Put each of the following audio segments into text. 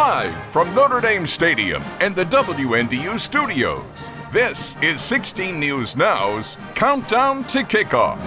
Live from Notre Dame Stadium and the WNDU studios, this is 16 News Now's Countdown to Kickoff.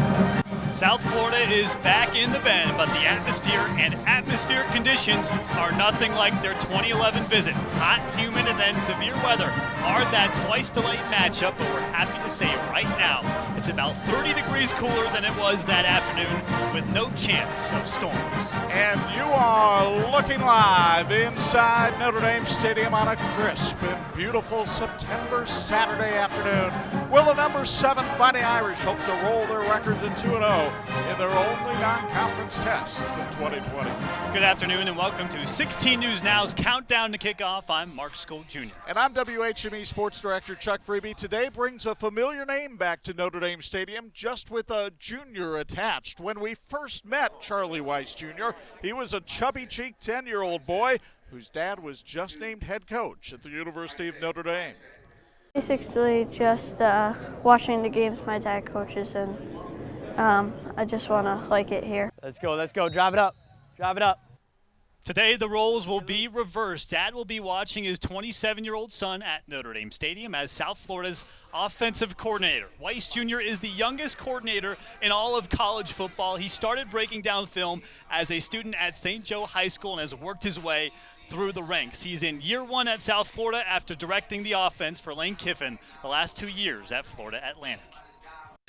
South Florida is back in the Bend, but the atmosphere and atmospheric conditions are nothing like their 2011 visit. Hot, humid, and then severe weather are that twice-delayed matchup, but we're happy to say right now it's about 30 degrees cooler than it was that afternoon with no chance of storms. And you are looking live inside Notre Dame Stadium on a crisp and beautiful September Saturday afternoon. Will the number 7 Fighting Irish hope to roll their record to 2-0 in their only non-conference test of 2020? Good afternoon and welcome to 16 News Now's Countdown to Kickoff. I'm Mark Skoll Jr. And I'm WHME Sports Director Chuck Freeby. Today brings a familiar name back to Notre Dame Stadium, just with a junior attached. When we first met Charlie Weiss Jr., he was a chubby-cheeked 10-year-old boy whose dad was just named head coach at the University of Notre Dame. Basically just watching the games my dad coaches, and I just want to like it here. Let's go, drive it up, Today, the roles will be reversed. Dad will be watching his 27-year-old son at Notre Dame Stadium as South Florida's offensive coordinator. Weiss Jr. is the youngest coordinator in all of college football. He started breaking down film as a student at St. Joe High School and has worked his way through the ranks. He's in year 1 at South Florida after directing the offense for Lane Kiffin the last 2 years at Florida Atlantic.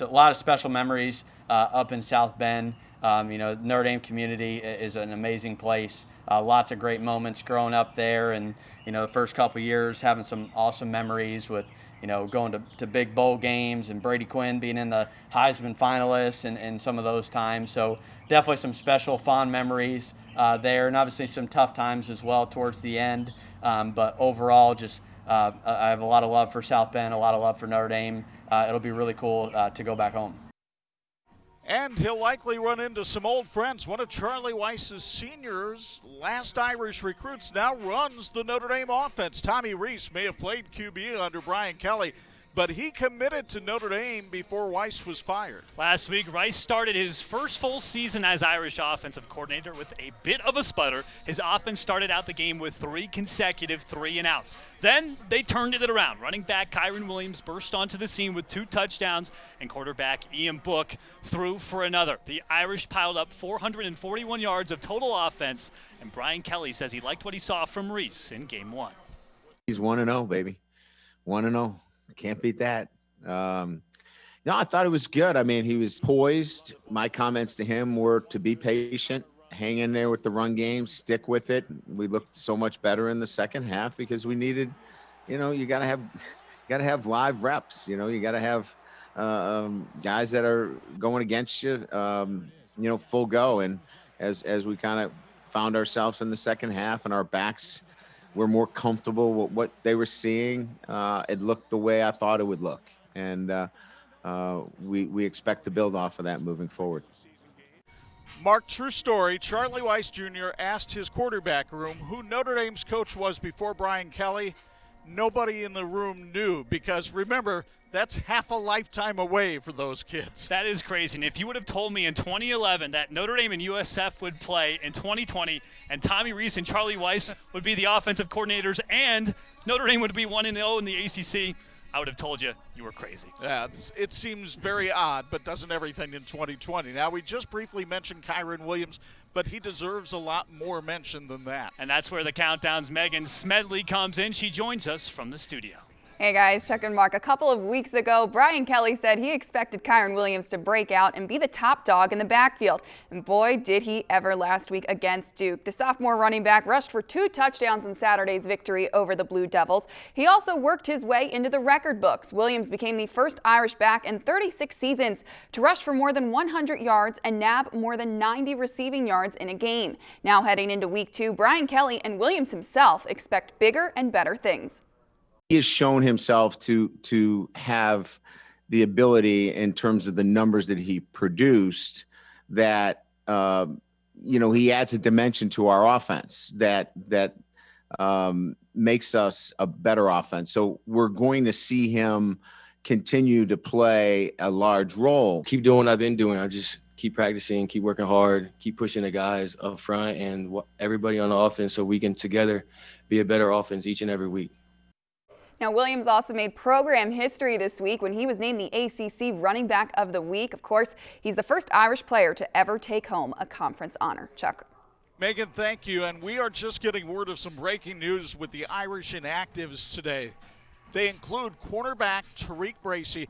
A lot of special memories up in South Bend. Notre Dame community is an amazing place. Lots of great moments growing up there, and the first couple years having some awesome memories with going to big bowl games and Brady Quinn being in the Heisman finalists and some of those times. So definitely some special fond memories there, and obviously some tough times as well towards the end. But overall, just I have a lot of love for South Bend, a lot of love for Notre Dame. It'll be really cool to go back home. And he'll likely run into some old friends. One of Charlie Weiss's seniors, last Irish recruits, now runs the Notre Dame offense. Tommy Reese may have played QB under Brian Kelly, but he committed to Notre Dame before Weiss was fired. Last week, Rice started his first full season as Irish offensive coordinator with a bit of a sputter. His offense started out the game with 3 consecutive 3-and-outs. Then they turned it around. Running back Kyron Williams burst onto the scene with 2 touchdowns, and quarterback Ian Book threw for another. The Irish piled up 441 yards of total offense, and Brian Kelly says he liked what he saw from Reese in Game 1. He's 1-0, baby. 1-0. Can't beat that. I thought it was good. I mean, he was poised. My comments to him were to be patient, hang in there with the run game, stick with it. We looked so much better in the second half because we needed, you got to have live reps. You got to have guys that are going against you, full go. And as we kind of found ourselves in the second half and our backs were more comfortable with what they were seeing, it looked the way I thought it would look. And we expect to build off of that moving forward. Mark, true story, Charlie Weiss Jr. asked his quarterback room who Notre Dame's coach was before Brian Kelly. Nobody in the room knew because, remember, that's half a lifetime away for those kids. That is crazy. And if you would have told me in 2011 that Notre Dame and USF would play in 2020 and Tommy Reese and Charlie Weiss would be the offensive coordinators and Notre Dame would be 1-0 in the ACC, I would have told you were crazy. Yeah, it seems very odd, but doesn't everything in 2020. Now, we just briefly mentioned Kyron Williams, but he deserves a lot more mention than that. And that's where the Countdown's Megan Smedley comes in. She joins us from the studio. Hey guys, Chuck and Mark. A couple of weeks ago, Brian Kelly said he expected Kyron Williams to break out and be the top dog in the backfield. And boy, did he ever last week against Duke. The sophomore running back rushed for 2 touchdowns in Saturday's victory over the Blue Devils. He also worked his way into the record books. Williams became the first Irish back in 36 seasons to rush for more than 100 yards and nab more than 90 receiving yards in a game. Now heading into week 2, Brian Kelly and Williams himself expect bigger and better things. He has shown himself to have the ability in terms of the numbers that he produced that, he adds a dimension to our offense that makes us a better offense. So we're going to see him continue to play a large role. Keep doing what I've been doing. I'm just keep practicing, keep working hard, keep pushing the guys up front and everybody on the offense so we can together be a better offense each and every week. Now, Williams also made program history this week when he was named the ACC Running Back of the Week. Of course, he's the first Irish player to ever take home a conference honor. Chuck. Megan, thank you. And we are just getting word of some breaking news with the Irish Inactives today. They include cornerback Tariq Bracey,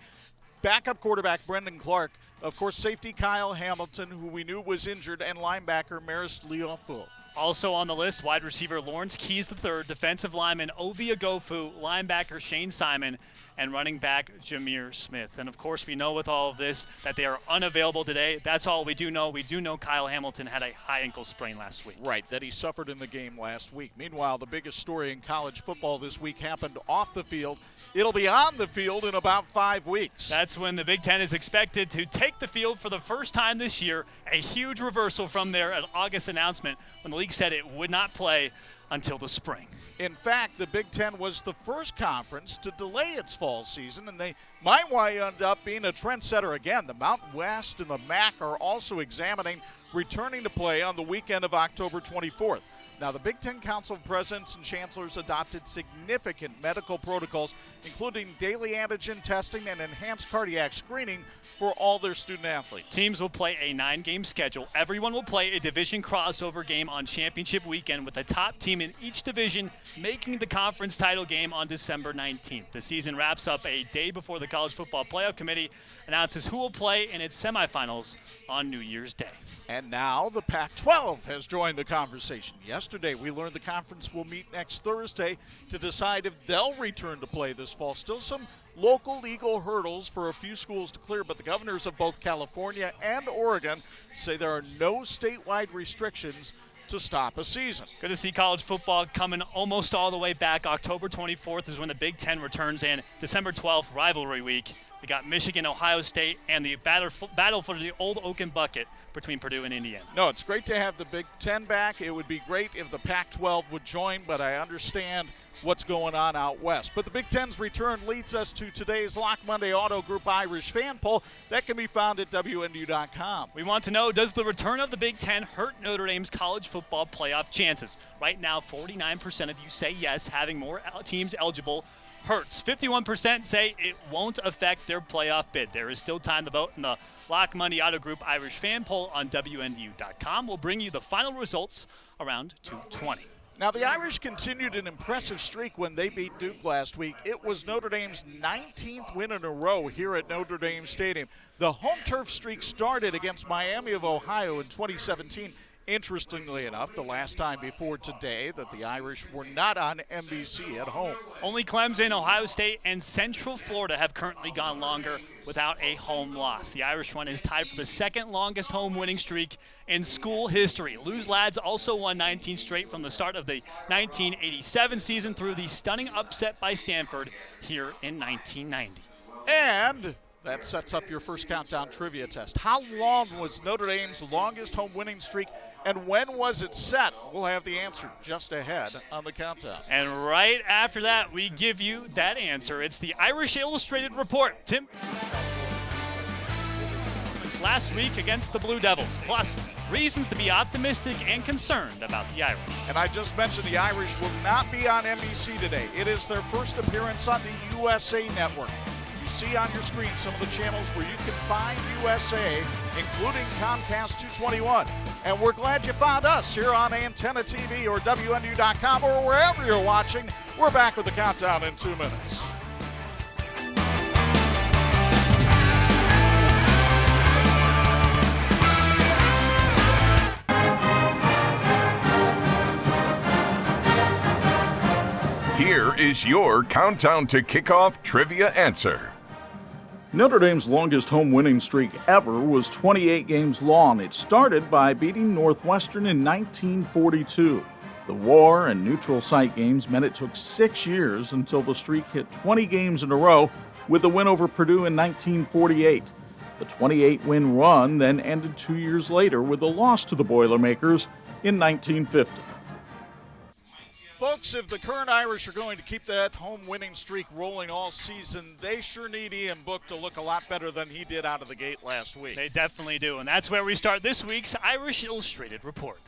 backup quarterback Brendan Clark, of course, safety Kyle Hamilton, who we knew was injured, and linebacker Maris Leofu. Also on the list, wide receiver Lawrence Keys III, defensive lineman Ovi Agofu, linebacker Shane Simon, and running back Jameer Smith. And of course, we know with all of this that they are unavailable today. That's all we do know. We do know Kyle Hamilton had a high ankle sprain last week. Right, that he suffered in the game last week. Meanwhile, the biggest story in college football this week happened off the field. It'll be on the field in about 5 weeks. That's when the Big Ten is expected to take the field for the first time this year. A huge reversal from their August announcement when the league said it would not play until the spring. In fact, the Big Ten was the first conference to delay its fall season, and they might wind up being a trendsetter again. The Mountain West and the MAC are also examining returning to play on the weekend of October 24th. Now, the Big Ten Council of Presidents and Chancellors adopted significant medical protocols, including daily antigen testing and enhanced cardiac screening for all their student athletes. Teams will play a 9-game schedule. Everyone will play a division crossover game on championship weekend, with the top team in each division making the conference title game on December 19th. The season wraps up a day before the College Football Playoff Committee announces who will play in its semifinals on New Year's Day. And now the Pac-12 has joined the conversation. Yesterday, we learned the conference will meet next Thursday to decide if they'll return to play this fall. Still some local legal hurdles for a few schools to clear, but the governors of both California and Oregon say there are no statewide restrictions to stop a season. Good to see college football coming almost all the way back. October 24th is when the Big Ten returns, and December 12th, rivalry week. We got Michigan, Ohio State, and the battle for the old Oaken bucket between Purdue and Indiana. No, it's great to have the Big Ten back. It would be great if the Pac-12 would join, but I understand what's going on out west. But the Big Ten's return leads us to today's Lock Monday Auto Group Irish fan poll that can be found at WNDU.com. We want to know, does the return of the Big Ten hurt Notre Dame's college football playoff chances? Right now, 49% of you say yes, having more teams eligible hurts. 51% say it won't affect their playoff bid. There is still time to vote in the Lock Monday Auto Group Irish fan poll on WNDU.com. We'll bring you the final results around 2:20. Now, the Irish continued an impressive streak when they beat Duke last week. It was Notre Dame's 19th win in a row here at Notre Dame Stadium. The home turf streak started against Miami of Ohio in 2017. Interestingly enough, the last time before today that the Irish were not on NBC at home. Only Clemson, Ohio State, and Central Florida have currently gone longer without a home loss. The Irish one is tied for the second longest home winning streak in school history. Lose Lads also won 19 straight from the start of the 1987 season through the stunning upset by Stanford here in 1990. And that sets up your first countdown trivia test. How long was Notre Dame's longest home winning streak, and when was it set? We'll have the answer just ahead on the countdown. And right after that, we give you that answer. It's the Irish Illustrated Report. Tim, this last week against the Blue Devils, plus reasons to be optimistic and concerned about the Irish. And I just mentioned the Irish will not be on NBC today. It is their first appearance on the USA Network. See on your screen some of the channels where you can find USA, including Comcast 221. And we're glad you found us here on Antenna TV or WNDU.com or wherever you're watching. We're back with the countdown in 2 minutes. Here is your Countdown to Kickoff trivia answer. Notre Dame's longest home winning streak ever was 28 games long. It started by beating Northwestern in 1942. The war and neutral site games meant it took 6 years until the streak hit 20 games in a row with a win over Purdue in 1948. The 28-win run then ended 2 years later with a loss to the Boilermakers in 1950. Folks, if the current Irish are going to keep that home winning streak rolling all season, they sure need Ian Book to look a lot better than he did out of the gate last week. They definitely do, and that's where we start this week's Irish Illustrated Report.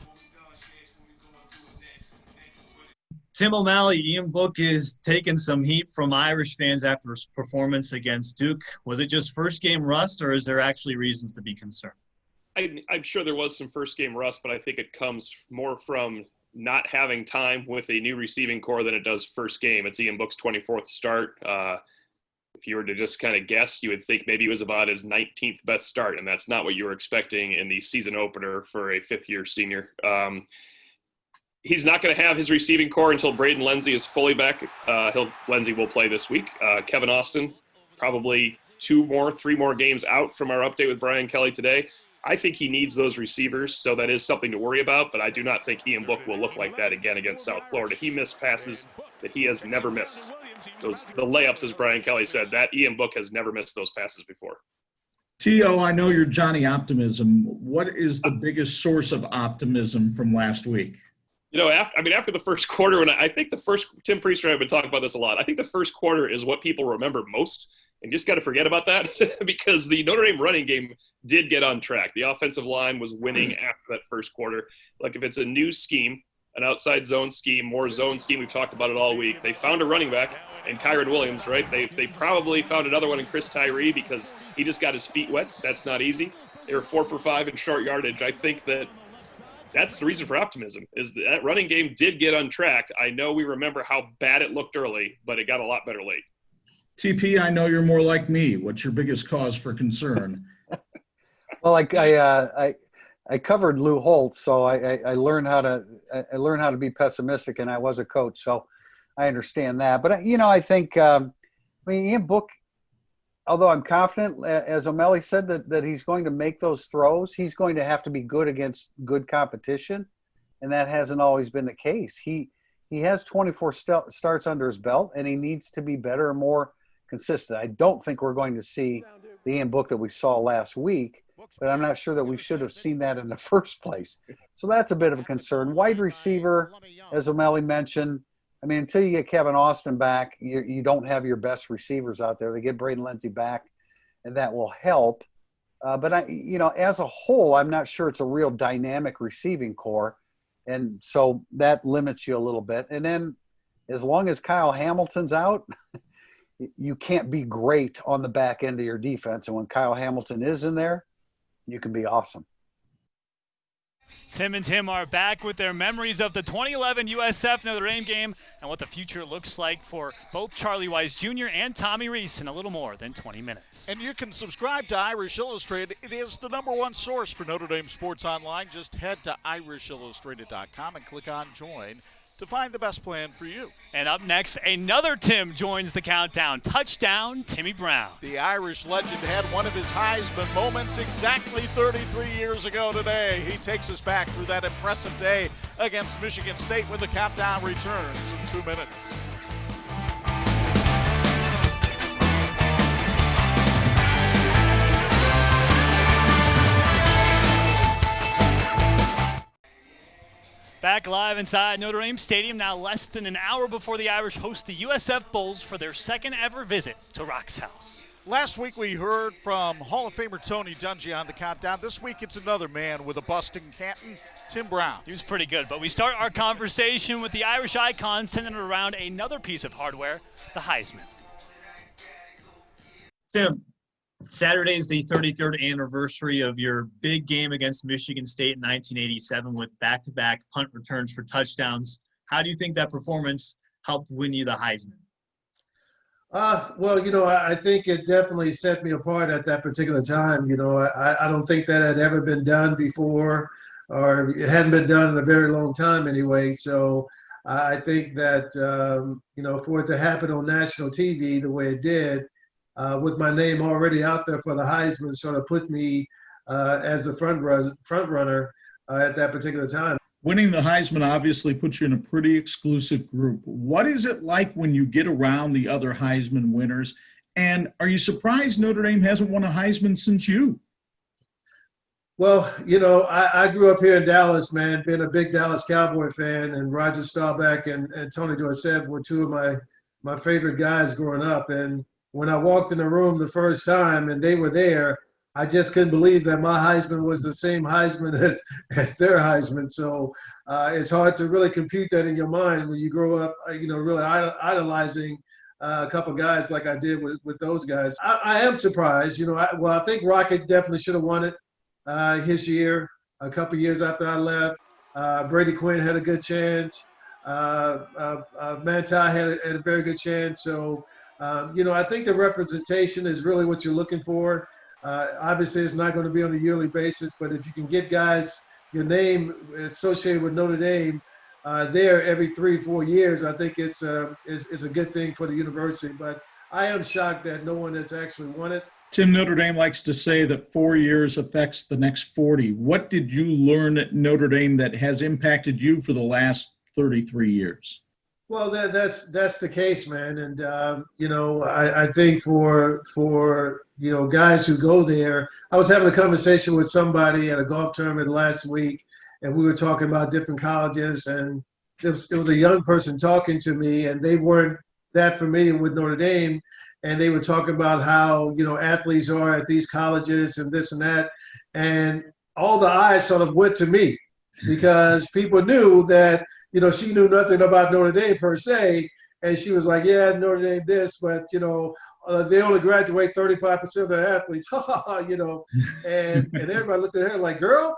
Tim O'Malley, Ian Book is taking some heat from Irish fans after his performance against Duke. Was it just first game rust, or is there actually reasons to be concerned? I'm sure there was some first game rust, but I think it comes more from not having time with a new receiving core than it does first game. It's Ian Book's 24th start. If you were to just kind of guess, you would think maybe it was about his 19th best start, and that's not what you were expecting in the season opener for a fifth-year senior. He's not going to have his receiving core until Braden Lenzy is fully back. Lenzy will play this week. Kevin Austin, probably 3 more games out from our update with Brian Kelly today. I think he needs those receivers, so that is something to worry about, but I do not think Ian Book will look like that again against South Florida. He missed passes that he has never missed. The layups, as Brian Kelly said, that Ian Book has never missed those passes before. T.O., I know you're Johnny Optimism. What is the biggest source of optimism from last week? After the first quarter, Tim Priester and I have been talking about this a lot. I think the first quarter is what people remember most, and just got to forget about that because the Notre Dame running game did get on track. The offensive line was winning after that first quarter. Like if it's a new scheme, an outside zone scheme, more zone scheme, we've talked about it all week. They found a running back in Kyron Williams, right? They probably found another one in Chris Tyree because he just got his feet wet. That's not easy. They were 4 for 5 in short yardage. I think that's the reason for optimism, is that running game did get on track. I know we remember how bad it looked early, but it got a lot better late. TP, I know you're more like me. What's your biggest cause for concern? Well, I covered Lou Holtz, so I learned how to be pessimistic, and I was a coach, so I understand that. But I think Ian Book, although I'm confident, as O'Malley said, that he's going to make those throws, he's going to have to be good against good competition, and that hasn't always been the case. He has 24 starts under his belt, and he needs to be better and more consistent. I don't think we're going to see the Ian Book that we saw last week, but I'm not sure that we should have seen that in the first place. So that's a bit of a concern. Wide receiver, as O'Malley mentioned, until you get Kevin Austin back, you don't have your best receivers out there. They get Braden Lenzy back, and that will help. But as a whole, I'm not sure it's a real dynamic receiving core, and so that limits you a little bit. And then, as long as Kyle Hamilton's out, you can't be great on the back end of your defense. And when Kyle Hamilton is in there, you can be awesome. Tim and Tim are back with their memories of the 2011 USF Notre Dame game and what the future looks like for both Charlie Weiss Jr. and Tommy Reese in a little more than 20 minutes. And you can subscribe to Irish Illustrated. It is the #1 source for Notre Dame sports online. Just head to irishillustrated.com and click on Join to find the best plan for you. And up next, another Tim joins the countdown. Touchdown, Timmy Brown. The Irish legend had one of his Heisman moments exactly 33 years ago today. He takes us back through that impressive day against Michigan State when the countdown returns in 2 minutes. Back live inside Notre Dame Stadium, now less than an hour before the Irish host the USF Bulls for their second ever visit to Rock's House. Last week we heard from Hall of Famer Tony Dungy on the countdown. This week it's another man with a bust in Canton, Tim Brown. He was pretty good, but we start our conversation with the Irish icon centered around another piece of hardware, the Heisman. Tim, Saturday is the 33rd anniversary of your big game against Michigan State in 1987 with back-to-back punt returns for touchdowns. How do you think that performance helped win you the Heisman? I think it definitely set me apart at that particular time. I don't think that had ever been done before, or it hadn't been done in a very long time anyway. So I think that, for it to happen on national TV the way it did, with my name already out there for the Heisman, sort of put me as a front runner at that particular time. Winning the Heisman obviously puts you in a pretty exclusive group. What is it like when you get around the other Heisman winners? And are you surprised Notre Dame hasn't won a Heisman since you? Well, I grew up here in Dallas, man, being a big Dallas Cowboy fan, and Roger Staubach and Tony Dorsett were two of my favorite guys growing up. And when I walked in the room the first time and they were there, I just couldn't believe that my Heisman was the same Heisman as their Heisman. So it's hard to really compute that in your mind when you grow up, really idolizing a couple guys like I did with those guys. I am surprised. I think Rocket definitely should have won it his year, a couple years after I left. Brady Quinn had a good chance. Manti had a very good chance. So, I think the representation is really what you're looking for. Obviously, it's not going to be on a yearly basis, but if you can get guys, your name associated with Notre Dame there every 3-4 years, I think it's a good thing for the university. But I am shocked that no one has actually won it. Tim, Notre Dame likes to say that 4 years affects the next 40. What did you learn at Notre Dame that has impacted you for the last 33 years? Well, that's the case, man. And, I think for guys who go there, I was having a conversation with somebody at a golf tournament last week, and we were talking about different colleges, and it was a young person talking to me, and they weren't that familiar with Notre Dame. And they were talking about how, athletes are at these colleges and this and that. And all the eyes sort of went to me because people knew that, she knew nothing about Notre Dame per se. And she was like, yeah, Notre Dame this, but, they only graduate 35% of their athletes, and everybody looked at her like, girl,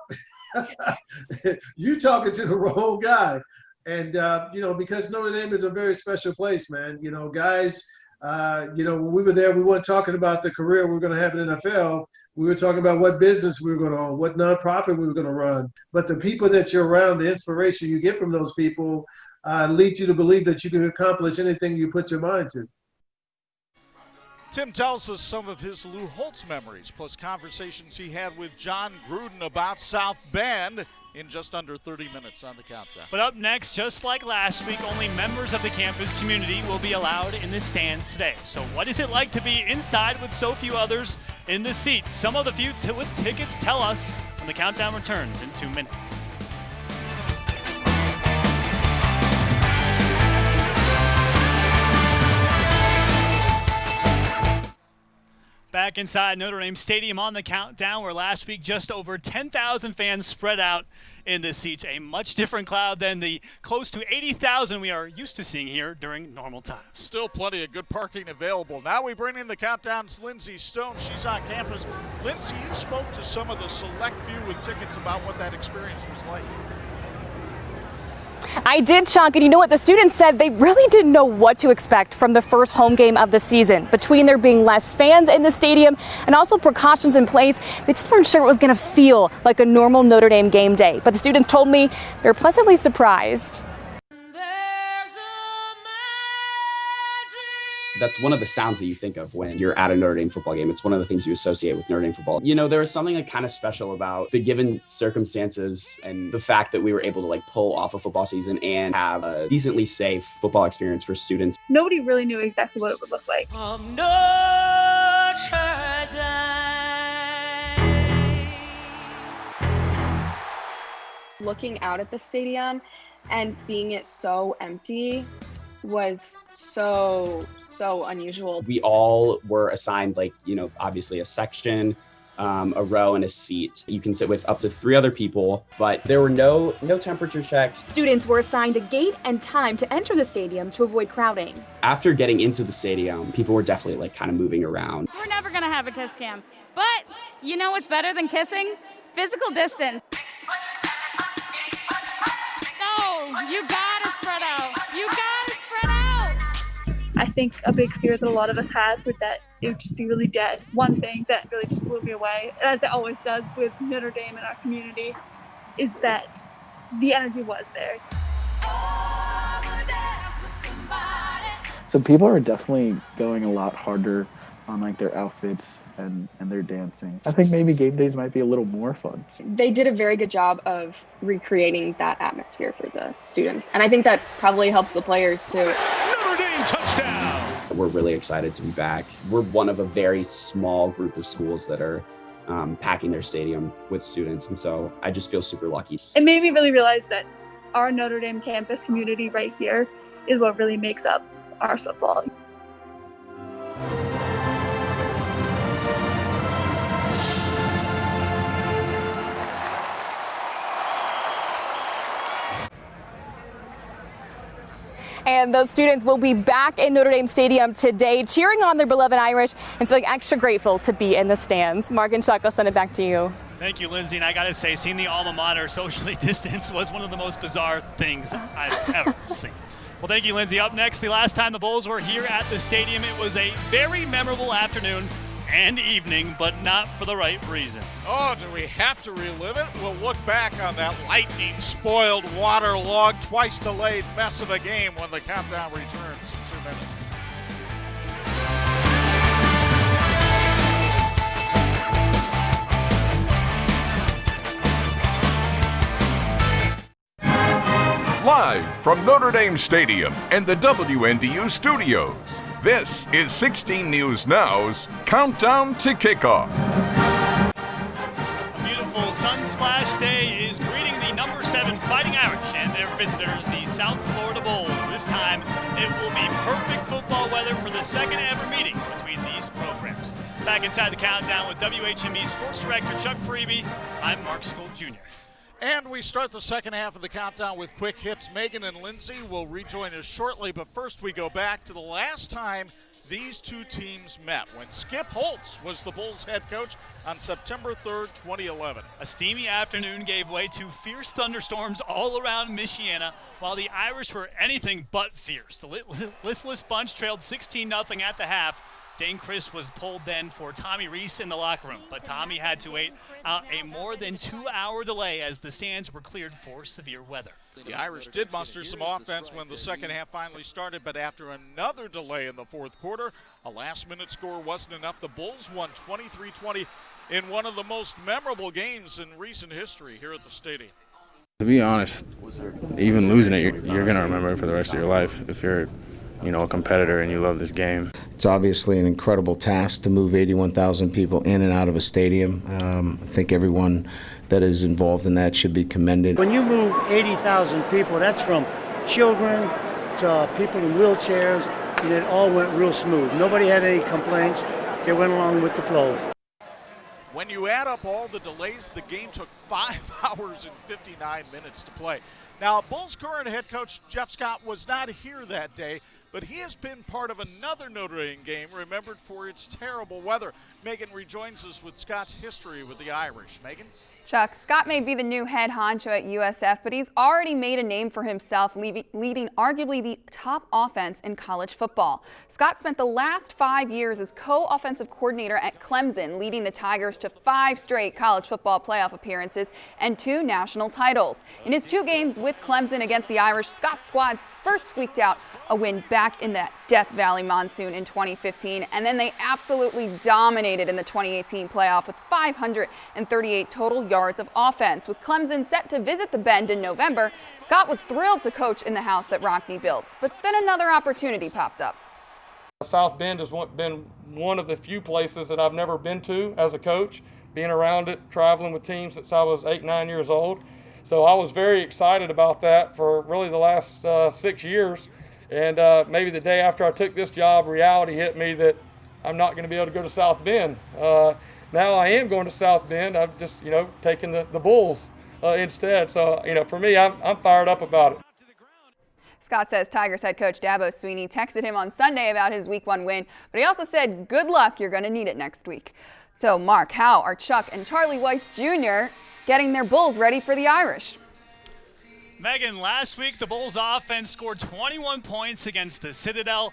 you talking to the wrong guy. And, because Notre Dame is a very special place, man, guys, when we were there, we weren't talking about the career we were going to have in the NFL. We were talking about what business we were going to own, what nonprofit we were going to run. But the people that you're around, the inspiration you get from those people leads you to believe that you can accomplish anything you put your mind to. Tim tells us some of his Lou Holtz memories, plus conversations he had with John Gruden about South Bend in just under 30 minutes on the Countdown. But up next, just like last week, only members of the campus community will be allowed in the stands today. So what is it like to be inside with so few others in the seats? Some of the few with tickets tell us when the Countdown returns in 2 minutes. Back inside Notre Dame Stadium on the Countdown, where last week just over 10,000 fans spread out in the seats. A much different crowd than the close to 80,000 we are used to seeing here during normal times. Still plenty of good parking available. Now we bring in the Countdown's Lindsay Stone. She's on campus. Lindsay, you spoke to some of the select few with tickets about what that experience was like. I did, Chunk, and you know what? The students said they really didn't know what to expect from the first home game of the season. Between there being less fans in the stadium and also precautions in place, they just weren't sure it was going to feel like a normal Notre Dame game day. But the students told me they're pleasantly surprised. That's one of the sounds that you think of when you're at a Notre Dame football game. It's one of the things you associate with Notre Dame football. There was something like kind of special about the given circumstances and the fact that we were able to pull off a football season and have a decently safe football experience for students. Nobody really knew exactly what it would look like. Looking out at the stadium and seeing it so empty was so unusual. We all were assigned obviously a section, a row and a seat. You can sit with up to 3 other people, but there were no temperature checks. Students were assigned a gate and time to enter the stadium to avoid crowding. After getting into the stadium, people were definitely kind of moving around. We're never gonna have a kiss cam, but you know what's better than kissing? Physical distance. No, you gotta spread out. You gotta spread out. I think a big fear that a lot of us had was that it would just be really dead. One thing that really just blew me away, as it always does with Notre Dame and our community, is that the energy was there. So people are definitely going a lot harder on their outfits and their dancing. I think maybe game days might be a little more fun. They did a very good job of recreating that atmosphere for the students. And I think that probably helps the players too. Notre Dame touchdown! We're really excited to be back. We're one of a very small group of schools that are packing their stadium with students. And so I just feel super lucky. It made me really realize that our Notre Dame campus community right here is what really makes up our football. And those students will be back in Notre Dame Stadium today, cheering on their beloved Irish and feeling extra grateful to be in the stands. Mark and Chuck, I'll send it back to you. Thank you, Lindsay. And I got to say, seeing the alma mater socially distanced was one of the most bizarre things I've ever seen. Well, thank you, Lindsay. Up next, the last time the Bulls were here at the stadium, it was a very memorable afternoon and evening, but not for the right reasons. Oh, do we have to relive it? We'll look back on that lightning-spoiled, waterlogged, twice-delayed mess of a game when the countdown returns in 2 minutes. Live from Notre Dame Stadium and the WNDU studios, this is 16 News Now's Countdown to Kickoff. A beautiful sunsplash day is greeting the number 7 Fighting Irish and their visitors, the South Florida Bulls. This time, it will be perfect football weather for the second ever meeting between these programs. Back inside the Countdown with WHMB Sports Director Chuck Freeby, I'm Mark Skoll Jr. And we start the second half of the countdown with quick hits. Megan and Lindsay will rejoin us shortly, but first we go back to the last time these two teams met, when Skip Holtz was the Bulls head coach on September 3rd, 2011. A steamy afternoon gave way to fierce thunderstorms all around Michiana, while the Irish were anything but fierce. The listless bunch trailed 16-0 at the half. Dane Chris was pulled then for Tommy Reese in the locker room, but Tommy had to wait out a more than 2-hour delay as the stands were cleared for severe weather. The Irish did muster some offense when the second half finally started, but after another delay in the fourth quarter, a last-minute score wasn't enough. The Bulls won 23-20 in one of the most memorable games in recent history here at the stadium. To be honest, even losing it, you're going to remember it for the rest of your life if you're a competitor and you love this game. It's obviously an incredible task to move 81,000 people in and out of a stadium. I think everyone that is involved in that should be commended. When you move 80,000 people, that's from children to people in wheelchairs, and it all went real smooth. Nobody had any complaints. It went along with the flow. When you add up all the delays, the game took 5 hours and 59 minutes to play. Now, Bulls current head coach Jeff Scott was not here that day, but he has been part of another Notre Dame game remembered for its terrible weather. Megan rejoins us with Scott's history with the Irish. Megan? Chuck, Scott may be the new head honcho at USF, but he's already made a name for himself, leading arguably the top offense in college football. Scott spent the last 5 years as co-offensive coordinator at Clemson, leading the Tigers to 5 straight college football playoff appearances and 2 national titles. In his 2 games with Clemson against the Irish, Scott's squad first squeaked out a win back in that Death Valley monsoon in 2015, and then they absolutely dominated in the 2018 playoff with 538 total yards of offense. With Clemson set to visit the Bend in November, Scott was thrilled to coach in the house that Rockne built, but then another opportunity popped up. South Bend has been one of the few places that I've never been to as a coach, being around it, traveling with teams since I was 8, 9 years old. So I was very excited about that for really the last 6 years. And maybe the day after I took this job, reality hit me that I'm not going to be able to go to South Bend. Now I am going to South Bend. I've just, taken the Bulls instead. So, for me, I'm fired up about it. Scott says Tigers head coach Dabo Swinney texted him on Sunday about his Week 1 win, but he also said, good luck, you're going to need it next week. So, Mark, how are Chuck and Charlie Weiss Jr. getting their Bulls ready for the Irish? Megan, last week the Bulls offense scored 21 points against the Citadel,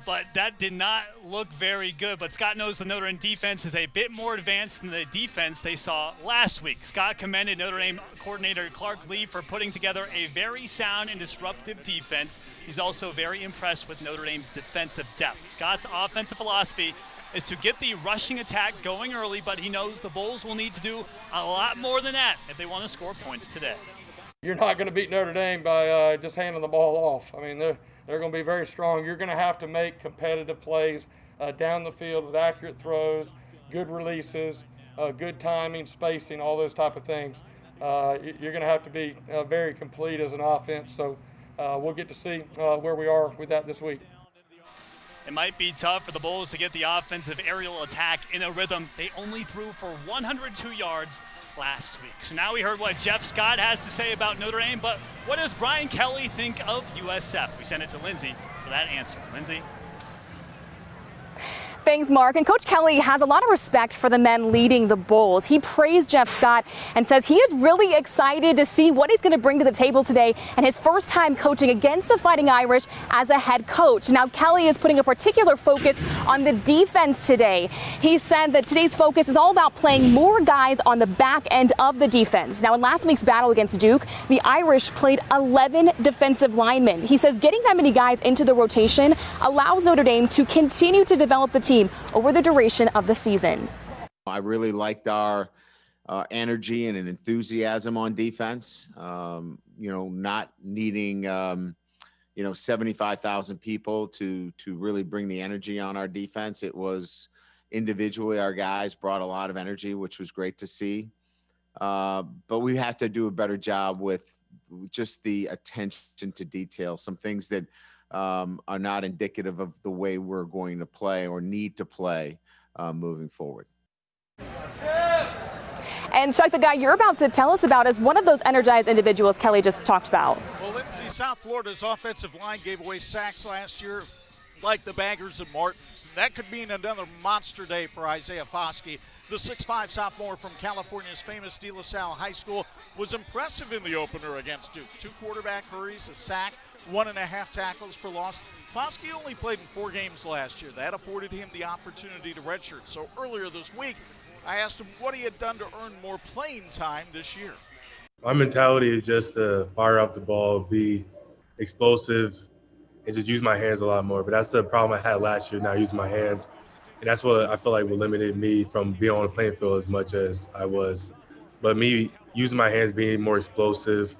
but that did not look very good. But Scott knows the Notre Dame defense is a bit more advanced than the defense they saw last week. Scott commended Notre Dame coordinator Clark Lee for putting together a very sound and disruptive defense. He's also very impressed with Notre Dame's defensive depth. Scott's offensive philosophy is to get the rushing attack going early, but he knows the Bulls will need to do a lot more than that if they want to score points today. You're not going to beat Notre Dame by just handing the ball off. I mean, they're going to be very strong. You're going to have to make competitive plays down the field with accurate throws, good releases, good timing, spacing, all those type of things. You're going to have to be very complete as an offense. So we'll get to see where we are with that this week. It might be tough for the Bulls to get the offensive aerial attack in a rhythm. They only threw for 102 yards last week. So now we heard what Jeff Scott has to say about Notre Dame, but what does Brian Kelly think of USF? We sent it to Lindsay for that answer. Lindsay? Thanks, Mark. And Coach Kelly has a lot of respect for the men leading the Bulls. He praised Jeff Scott and says he is really excited to see what he's going to bring to the table today and his first time coaching against the Fighting Irish as a head coach. Now, Kelly is putting a particular focus on the defense today. He said that today's focus is all about playing more guys on the back end of the defense. Now, in last week's battle against Duke, the Irish played 11 defensive linemen. He says getting that many guys into the rotation allows Notre Dame to continue to develop the team over the duration of the season. I really liked our energy and an enthusiasm on defense. Not needing 75,000 people to really bring the energy on our defense. It was individually our guys brought a lot of energy, which was great to see. But we have to do a better job with just the attention to detail. Some things that are not indicative of the way we're going to play or need to play moving forward. And Chuck, the guy you're about to tell us about is one of those energized individuals Kelly just talked about. Well, Lindsay, South Florida's offensive line gave away sacks last year like the Baggers and Martins. That could mean another monster day for Isaiah Foskey. The 6'5 sophomore from California's famous De La Salle High School was impressive in the opener against Duke. 2 quarterback hurries, a sack, 1.5 tackles for loss. Foskey only played in 4 games last year. That afforded him the opportunity to redshirt. So earlier this week, I asked him what he had done to earn more playing time this year. My mentality is just to fire off the ball, be explosive, and just use my hands a lot more. But that's the problem I had last year, not using my hands. And that's what I feel like what limited me from being on the playing field as much as I was. But me using my hands, being more explosive,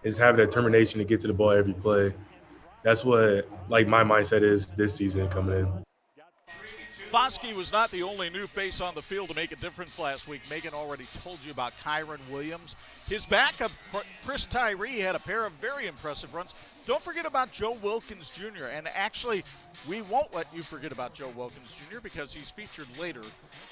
is having a determination to get to the ball every play. That's what my mindset is this season coming in. Foskey was not the only new face on the field to make a difference last week. Megan already told you about Kyron Williams. His backup, Chris Tyree, had a pair of very impressive runs. Don't forget about Joe Wilkins Jr. And actually, we won't let you forget about Joe Wilkins Jr. because he's featured later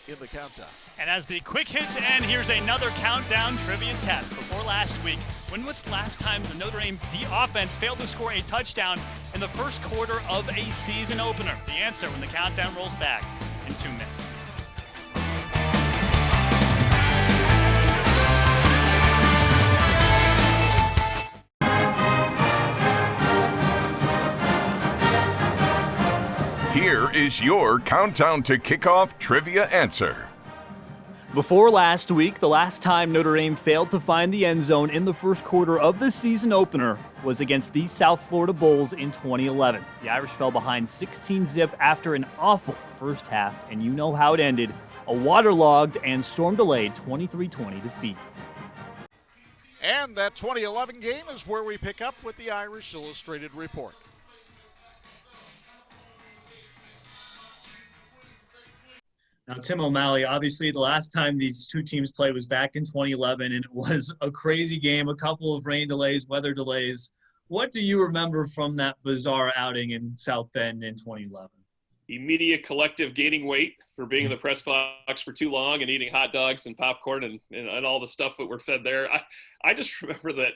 in the countdown. And as the quick hits end, here's another countdown trivia test. Before last week, when was the last time the Notre Dame offense failed to score a touchdown in the first quarter of a season opener? The answer when the countdown rolls back in 2 minutes. Here is your Countdown to Kickoff trivia answer. Before last week, the last time Notre Dame failed to find the end zone in the first quarter of the season opener was against the South Florida Bulls in 2011. The Irish fell behind 16-0 after an awful first half, and you know how it ended, a waterlogged and storm-delayed 23-20 defeat. And that 2011 game is where we pick up with the Irish Illustrated Report. Now, Tim O'Malley, obviously the last time these two teams played was back in 2011, and it was a crazy game, a couple of rain delays, weather delays. What do you remember from that bizarre outing in South Bend in 2011? Immediate collective gaining weight for being in the press box for too long and eating hot dogs and popcorn and all the stuff that were fed there. I just remember that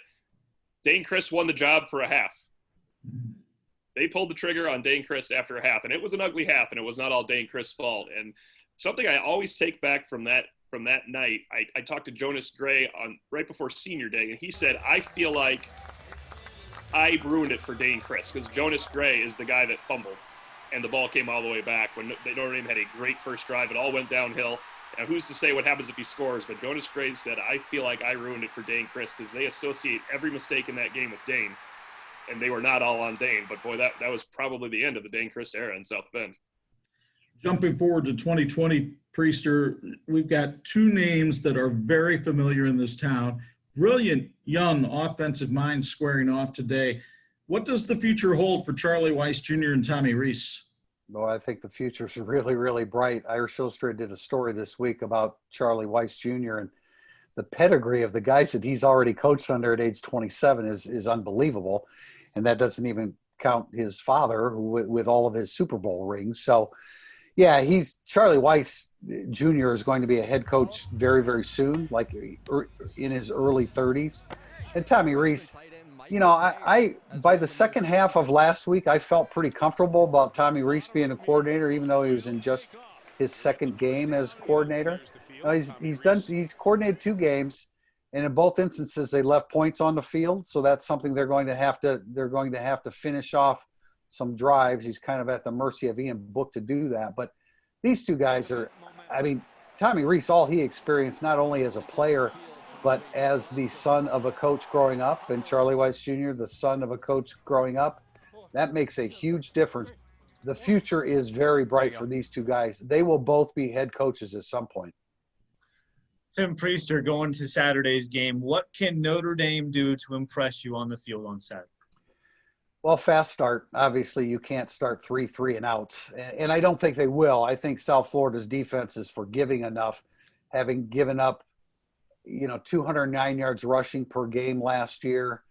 Dane Christ won the job for a half. They pulled the trigger on Dane Christ after a half, and it was an ugly half, and it was not all Dane Christ's fault. And something I always take back from that night, I talked to Jonas Gray on right before senior day, and he said, I feel like I ruined it for Dane Christ because Jonas Gray is the guy that fumbled, and the ball came all the way back when Notre Dame had a great first drive. It all went downhill. Now, who's to say what happens if he scores? But Jonas Gray said, I feel like I ruined it for Dane Christ because they associate every mistake in that game with Dane, and they were not all on Dane. But, boy, that was probably the end of the Dane Christ era in South Bend. Jumping forward to 2020, Priester, we've got 2 names that are very familiar in this town. Brilliant young offensive minds squaring off today. What does the future hold for Charlie Weiss Jr. and Tommy Reese? Well, I think the future is really, really bright. Irish Illustrated did a story this week about Charlie Weiss Jr. and the pedigree of the guys that he's already coached under at age 27 is unbelievable. And that doesn't even count his father with all of his Super Bowl rings. So, yeah, Charlie Weiss Jr. is going to be a head coach very, very soon, like in his early 30s. And Tommy Reese, you know, I by the second half of last week, I felt pretty comfortable about Tommy Reese being a coordinator, even though he was in just his second game as coordinator. He's coordinated 2 games, and in both instances they left points on the field. So that's something they're going to have to finish off some drives. He's kind of at the mercy of Ian Book to do that. But these 2 guys are, I mean, Tommy Reese, all he experienced not only as a player, but as the son of a coach growing up, and Charlie Weiss Jr., the son of a coach growing up, that makes a huge difference. The future is very bright for these 2 guys. They will both be head coaches at some point. Tim Priester, going to Saturday's game, what can Notre Dame do to impress you on the field on Saturday? Well, fast start. Obviously, you can't start 3 and outs, and I don't think they will. I think South Florida's defense is forgiving enough, having given up 209 yards rushing per game last year.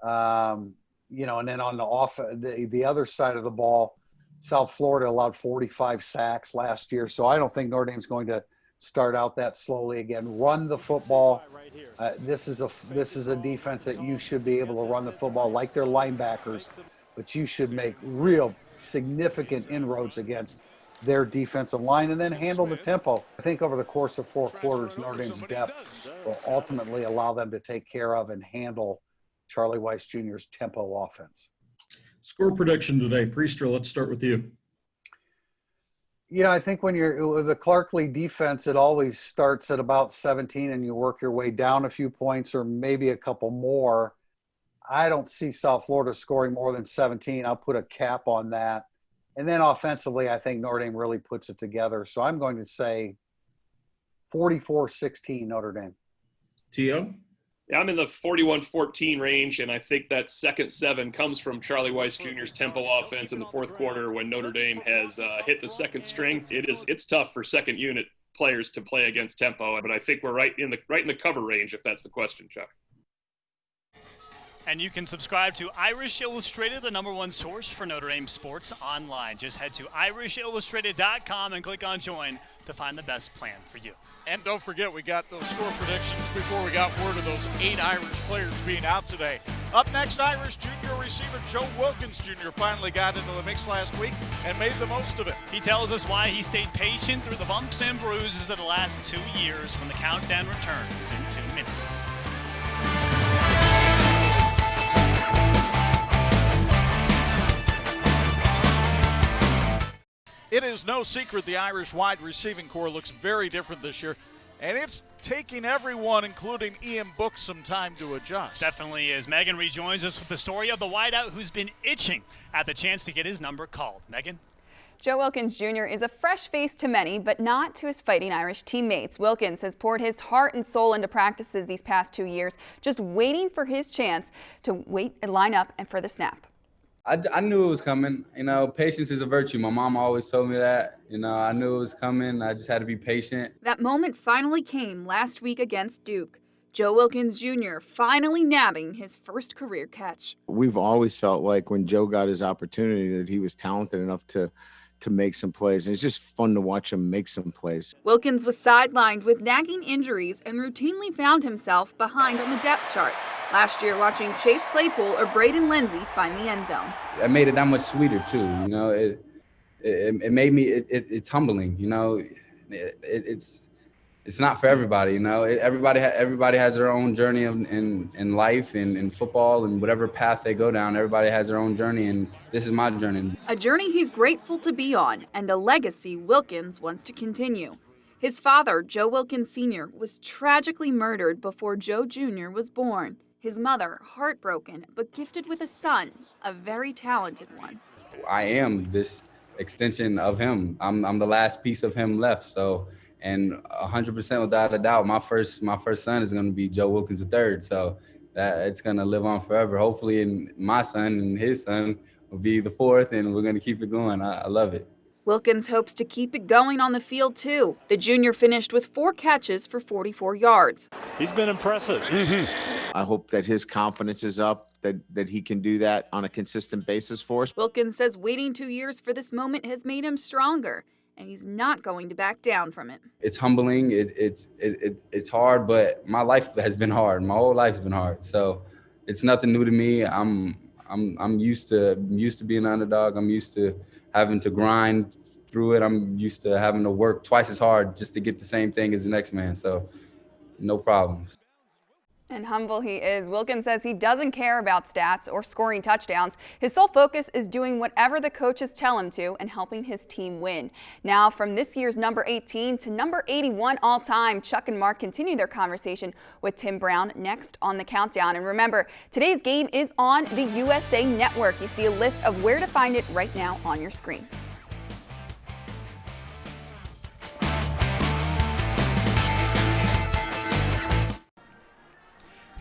And then on the other side of the ball, South Florida allowed 45 sacks last year. So I don't think Notre Dame's going to start out that slowly again. Run the football. This is a defense that you should be able to run the football like their linebackers, but you should make real significant inroads against their defensive line and then handle the tempo. I think over the course of 4 quarters, Notre Dame's depth will ultimately allow them to take care of and handle Charlie Weiss Jr.'s tempo offense. Score prediction today. Priester, let's start with you. I think when you're with the Clarkley defense, it always starts at about 17 and you work your way down a few points or maybe a couple more. I don't see South Florida scoring more than 17. I'll put a cap on that. And then offensively, I think Notre Dame really puts it together. So I'm going to say 44-16 Notre Dame. T.O.? Yeah, I'm in the 41-14 range, and I think that second 7 comes from Charlie Weiss Jr.'s tempo offense in the fourth quarter when Notre Dame has hit the second string. It's tough for second unit players to play against tempo, but I think we're right in the cover range, if that's the question, Chuck. And you can subscribe to Irish Illustrated, the #1 source for Notre Dame sports online. Just head to irishillustrated.com and click on join to find the best plan for you. And don't forget, we got those score predictions before we got word of those 8 Irish players being out today. Up next, Irish junior receiver Joe Wilkins Jr. finally got into the mix last week and made the most of it. He tells us why he stayed patient through the bumps and bruises of the last 2 years when the countdown returns in 2 minutes. It is no secret the Irish wide receiving core looks very different this year, and it's taking everyone, including Ian Book, some time to adjust. Definitely is. Megan rejoins us with the story of the wideout who's been itching at the chance to get his number called. Megan? Joe Wilkins Jr. is a fresh face to many, but not to his Fighting Irish teammates. Wilkins has poured his heart and soul into practices these past 2 years, just waiting for his chance to wait and line up and for the snap. I knew it was coming. Patience is a virtue. My mom always told me that. I knew it was coming. I just had to be patient. That moment finally came last week against Duke. Joe Wilkins Jr. finally nabbing his first career catch. We've always felt like when Joe got his opportunity that he was talented enough to make some plays. And it's just fun to watch him make some plays. Wilkins was sidelined with nagging injuries and routinely found himself behind on the depth chart. Last year, watching Chase Claypool or Braden Lindsey find the end zone. It made it that much sweeter too. It made me. It's humbling. It's not for everybody. Everybody has their own journey in life and in football and whatever path they go down. Everybody has their own journey, and this is my journey. A journey he's grateful to be on, and a legacy Wilkins wants to continue. His father, Joe Wilkins Sr., was tragically murdered before Joe Jr. was born. His mother, heartbroken, but gifted with a son, a very talented one. I am this extension of him. I'm the last piece of him left. So, and 100% without a doubt, my first son is going to be Joe Wilkins III. So that it's going to live on forever. Hopefully, and my son and his son will be the 4th, and we're going to keep it going. I love it. Wilkins hopes to keep it going on the field, too. The junior finished with 4 catches for 44 yards. He's been impressive. I hope that his confidence is up, that he can do that on a consistent basis for us. Wilkins says waiting 2 years for this moment has made him stronger, and he's not going to back down from it. It's humbling. It's hard, but my life has been hard. My whole life's been hard. So it's nothing new to me. I'm used to being an underdog. I'm used to having to grind through it. I'm used to having to work twice as hard just to get the same thing as the next man. So no problems. And humble he is. Wilkins says he doesn't care about stats or scoring touchdowns. His sole focus is doing whatever the coaches tell him to and helping his team win. Now, from this year's number 18 to number 81 all time, Chuck and Mark continue their conversation with Tim Brown next on the Countdown. And remember, today's game is on the USA Network. You see a list of where to find it right now on your screen.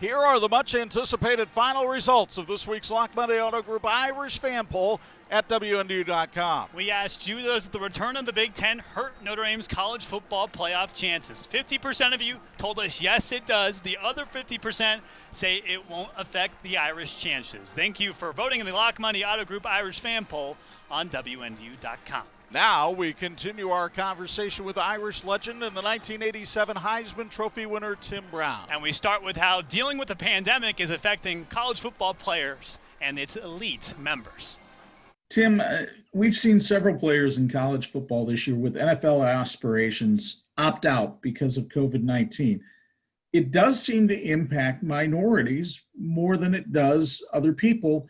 Here are the much-anticipated final results of this week's Lock Monday Auto Group Irish fan poll at WNDU.com. We asked you, does the return of the Big Ten hurt Notre Dame's college football playoff chances? 50% of you told us yes, it does. The other 50% say it won't affect the Irish chances. Thank you for voting in the Lock Monday Auto Group Irish fan poll on WNDU.com. Now we continue our conversation with Irish legend and the 1987 Heisman Trophy winner Tim Brown. And we start with how dealing with the pandemic is affecting college football players and its elite members. Tim, we've seen several players in college football this year with NFL aspirations opt out because of COVID-19. It does seem to impact minorities more than it does other people.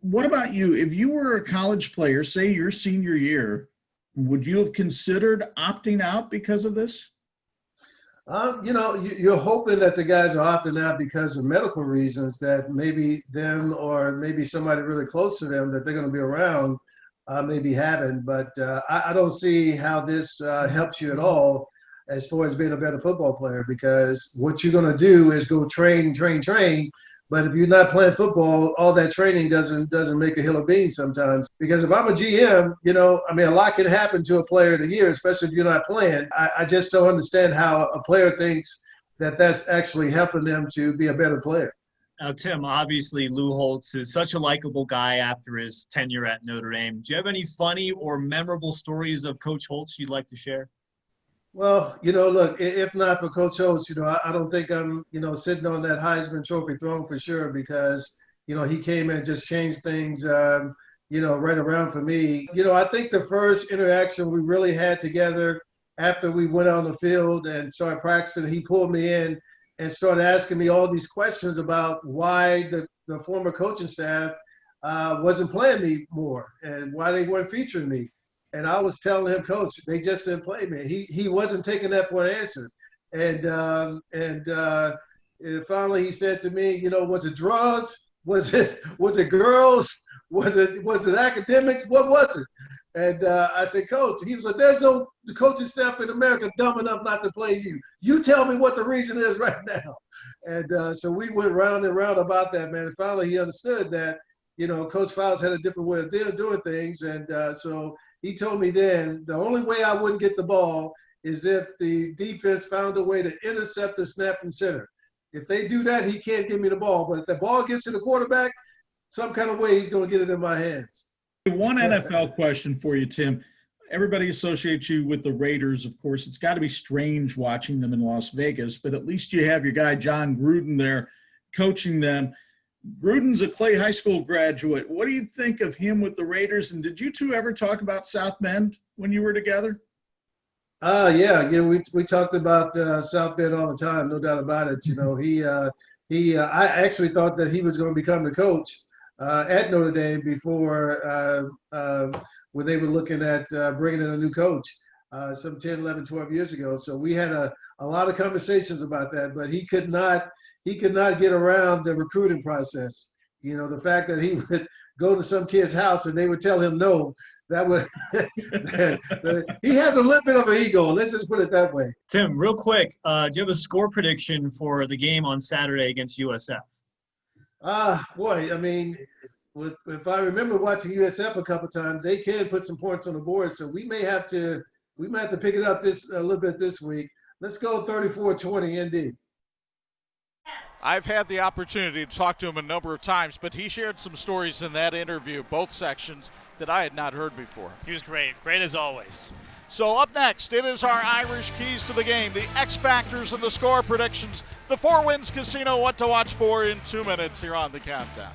What about you? If you were a college player, say your senior year, would you have considered opting out because of this? You're hoping that the guys are opting out because of medical reasons, that maybe them or maybe somebody really close to them that they're going to be around maybe haven't. But I don't see how this helps you at all as far as being a better football player, because what you're going to do is go train. But if you're not playing football, all that training doesn't make a hill of beans sometimes. Because if I'm a GM, a lot can happen to a player in a year, especially if you're not playing. I just don't understand how a player thinks that that's actually helping them to be a better player. Now, Tim, obviously Lou Holtz is such a likable guy after his tenure at Notre Dame. Do you have any funny or memorable stories of Coach Holtz you'd like to share? Well, look, if not for Coach Holtz, I don't think I'm, sitting on that Heisman Trophy throne for sure, because, he came in and just changed things, right around for me. I think the first interaction we really had together after we went on the field and started practicing, he pulled me in and started asking me all these questions about why the former coaching staff wasn't playing me more and why they weren't featuring me. And I was telling him, Coach, they just didn't play me. He wasn't taking that for an answer. And finally he said to me, was it drugs? Was it girls? Was it academics? What was it? And I said, Coach, he was like, there's no coaching staff in America dumb enough not to play you. You tell me what the reason is right now. And so we went round and round about that, man. And finally he understood that, Coach Fowles had a different way of doing things. And so he told me then the only way I wouldn't get the ball is if the defense found a way to intercept the snap from center. If they do that, he can't give me the ball. But if the ball gets to the quarterback, some kind of way he's going to get it in my hands. One NFL question for you, Tim. Everybody associates you with the Raiders, of course. It's got to be strange watching them in Las Vegas, but at least you have your guy John Gruden there coaching them. Gruden's a Clay High School graduate. What do you think of him with the Raiders? And did you two ever talk about South Bend when you were together? Yeah. We talked about South Bend all the time, no doubt about it. I actually thought that he was going to become the coach at Notre Dame before when they were looking at bringing in a new coach some 10, 11, 12 years ago. So we had a lot of conversations about that, but he could not get around the recruiting process. The fact that he would go to some kid's house and they would tell him no, that would he has a little bit of an ego. Let's just put it that way. Tim, real quick, do you have a score prediction for the game on Saturday against USF? Boy, if I remember watching USF a couple times, they can put some points on the board. So we may have to pick it up a little bit this week. Let's go 34-20 ND. I've had the opportunity to talk to him a number of times, but he shared some stories in that interview, both sections, that I had not heard before. He was great as always. So up next, it is our Irish keys to the game, the X factors and the score predictions, the Four Winds Casino, what to watch for in 2 minutes here on the Countdown.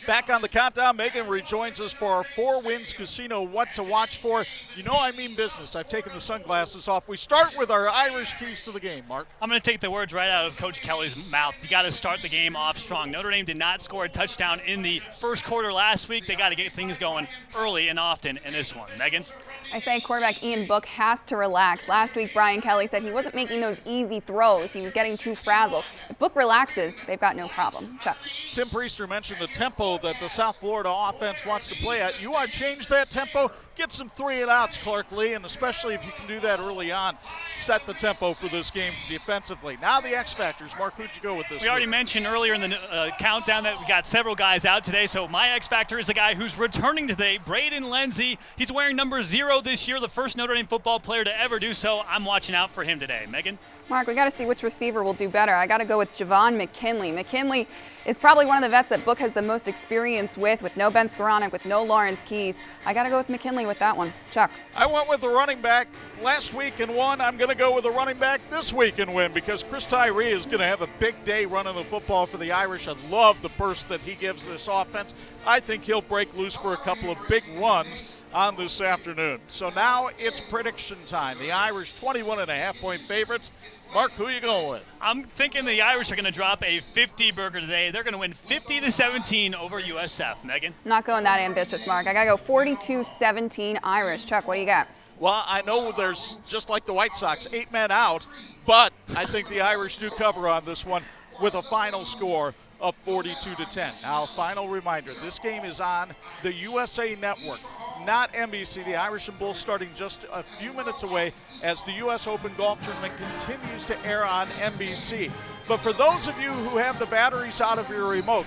Back on the Countdown, Megan rejoins us for our Four Winds Casino, what to watch for. You know I mean business. I've taken the sunglasses off. We start with our Irish keys to the game, Mark. I'm going to take the words right out of Coach Kelly's mouth. You got to start the game off strong. Notre Dame did not score a touchdown in the first quarter last week. They got to get things going early and often in this one. Megan? I say quarterback Ian Book has to relax. Last week, Brian Kelly said he wasn't making those easy throws. He was getting too frazzled. If Book relaxes, they've got no problem. Chuck. Tim Priester mentioned the tempo that the South Florida offense wants to play at. You want to change that tempo? Get some 3-and-outs, Clark Lee, and especially if you can do that early on, set the tempo for this game defensively. Now the X factors. Mark, who'd you go with this We already mentioned earlier in the countdown that we got several guys out today, so my X factor is a guy who's returning today, Braden Lenzy. He's wearing number 0 this year, the first Notre Dame football player to ever do so. I'm watching out for him today. Megan? Mark, we got to see which receiver will do better. I got to go with Javon McKinley. McKinley is probably one of the vets that Book has the most experience with no Ben Skoranek, with no Lawrence Keys. I got to go with McKinley with that one. Chuck. I went with the running back last week and won. I'm going to go with the running back this week and win because Chris Tyree is going to have a big day running the football for the Irish. I love the burst that he gives this offense. I think he'll break loose for a couple of big runs on this afternoon. So now it's prediction time. The Irish 21.5-point favorites. Mark, who are you going with? I'm thinking the Irish are going to drop a 50-burger today. They're going to win 50-17 over USF. Megan? I'm not going that ambitious, Mark. I got to go 42-17 Irish. Chuck, what do you got? Well, I know there's, just like the White Sox, 8 men out, but I think the Irish do cover on this one with a final score of 42-10. Now, final reminder, this game is on the USA Network, not NBC. The Irish and Bulls starting just a few minutes away as the U.S. Open Golf Tournament continues to air on NBC. But for those of you who have the batteries out of your remote,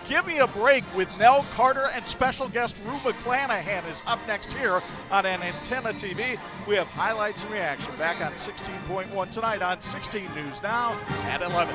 give me a break with Nell Carter, and special guest Rue McClanahan is up next here on an Antenna TV. We have highlights and reaction back on 16.1 tonight on 16 News Now at 11.